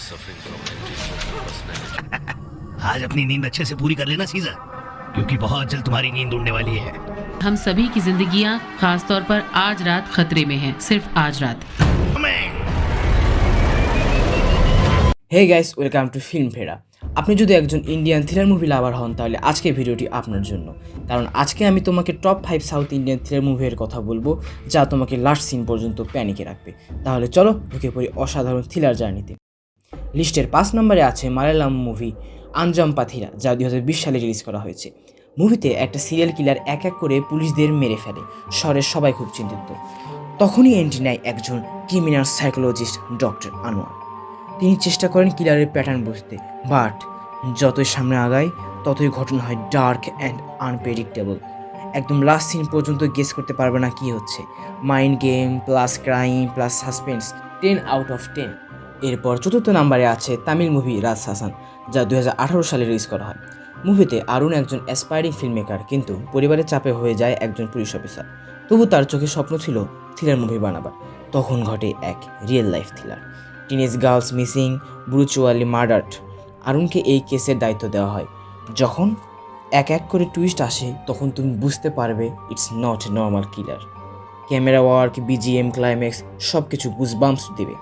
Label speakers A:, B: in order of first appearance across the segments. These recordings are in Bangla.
A: suffering from antisocial personality.
B: आज अपनी नींद अच्छे से पूरी कर लेना सीजर, क्योंकि बहुत जल्द तुम्हारी नींद उड़ने वाली है।
C: हम सभी की जिंदगियां खास तौर पर आज रात खतरे में हैं, सिर्फ आज रात।
D: Hey guys, welcome to film ফেরা। আপনি যদি একজন ইন্ডিয়ান থ্রিলার মুভি লাভার হন তাহলে আজকের ভিডিওটি আপনার জন্য, কারণ আজকে আমি তোমাকে টপ 5 সাউথ ইন্ডিয়ান থ্রিলার মুভির কথা বলবো যা তোমাকে লাস্ট সিন পর্যন্ত প্যানিকে রাখবে। তাহলে চলো ঢুকে পড়ি অসাধারণ থ্রিলার জার্নিতে। লিস্টের 5 নম্বরে আছে মালায়ালাম মুভি আঞ্জাম পাথিরা, যা 2020 সালে রিলিজ করা হয়েছে। মুভিতে একটা সিরিয়াল কিলার এক এক করে পুলিশদের মেরে ফেলে, শহরের সবাই খুব চিন্তিত। তখনই এন্ট্রি নেয় একজন ক্রিমিনাল সাইকোলজিস্ট ডক্টর আনোয়ার। তিনি চেষ্টা করেন কিলারের প্যাটার্ন বুঝতে, বাট যতই সামনে আগায় ততই ঘটনা হয় ডার্ক অ্যান্ড আনপ্রেডিক্টেবল। একদম লাস্ট সিন পর্যন্ত গেস করতে পারবে না কী হচ্ছে। Mind game plus crime plus suspense, 10 out of 10। এরপর চতুর্থ নম্বরে আছে তামিল মুভি রাজ হাসান, যা 2018 সালে রিলিজ করা হয়। মুভিতে আরুণ একজন অ্যাসপায়ারিং ফিল্ম মেকার, কিন্তু পরিবারের চাপে হয়ে যায় একজন পুলিশ অফিসার। তবু তার চোখে স্বপ্ন ছিল থ্রিলার মুভি বানাবার। তখন ঘটে এক real life thriller, teenage girls missing, brutally murdered. আরুণকে এই কেসের দায়িত্ব দেওয়া হয়। যখন এক এক করে টুইস্ট আসে তখন তুমি বুঝতে পারবে it's not normal killer. Camera work, BGM, climax সব কিছু গুজবাম্পস দেবে।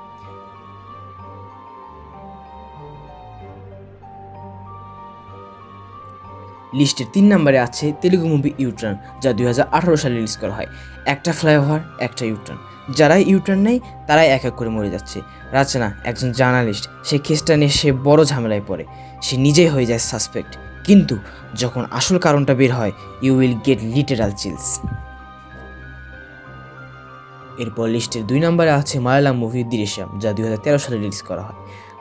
D: লিস্টের 3 নম্বরে আছে তেলুগু মুভি ইউটার্ন, যা 2018 সালে রিলিজ করা হয়। একটা ফ্লাইওভার, একটা ইউটার্ন। যারাই ইউটার্ন নেয় তারাই এক এক করে মরে যাচ্ছে। রাচনা একজন জার্নালিস্ট, সে কেসটা নিয়ে সে বড় ঝামেলায় পড়ে। সে নিজেই হয়ে যায় সাসপেক্ট, কিন্তু যখন আসল কারণটা বের হয় you will get literal chills. এরপর লিস্টের 2 নম্বরে আছে মালায়ালাম মুভি দৃশ্যম, যা 2013 সালে রিলিজ করা হয়।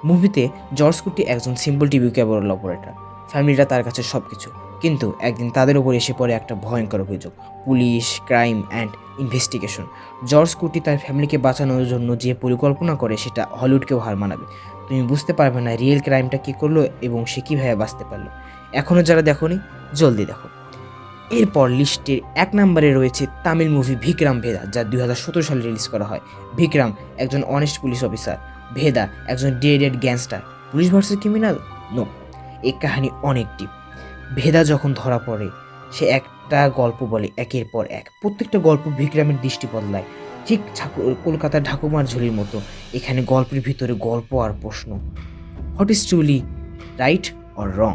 D: মুভিতে জর্জ কুটি একজন সিম্পল টিভি কেবল অপারেটর। ফ্যামিলিটা তার কাছে সব কিছু, কিন্তু একদিন তাদের উপর এসে পড়ে একটা ভয়ঙ্কর অভিযোগ, police, crime and investigation. George কুটি তার ফ্যামিলিকে বাঁচানোর জন্য যে পরিকল্পনা করে সেটা হলিউডকেও হার মানাবে। তুমি বুঝতে পারবে না রিয়েল ক্রাইমটা কী করলো এবং সে কীভাবে বাঁচতে পারলো। এখনও যারা দেখোনি জলদি দেখো। এরপর লিস্টের 1 নম্বরে রয়েছে তামিল মুভি ভিক্রাম ভেদা, যা 2017 সালে রিলিজ করা হয়। ভিক্রাম একজন অনেস্ট পুলিশ অফিসার, ভেদা একজন dead gangster. Police versus criminal? No, এই কাহিনী অনেক ডিপ। ভেদা যখন ধরা পড়ে সে একটা গল্প বলে একের পর এক। প্রত্যেকটা গল্প বিক্রমের দৃষ্টি বদলায়, ঠিক কলকাতার ঢাকুমার ঝুলির মতো। এখানে গল্পের ভিতরে গল্প আর প্রশ্ন, what is truly right or wrong.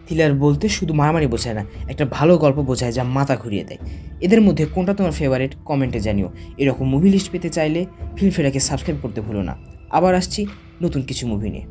D: Thriller বলতে শুধু মারামারি বোঝায় না, একটা ভালো গল্প বোঝায় যা মাথা ঘুরিয়ে দেয়। এদের মধ্যে কোনটা তোমার ফেভারিট কমেন্টে জানিও। এরকম মুভি লিস্ট পেতে চাইলে ফিল্মফেরাকে সাবস্ক্রাইব করতে ভুলো না। আবার আসছি নতুন কিছু মুভি নিয়ে।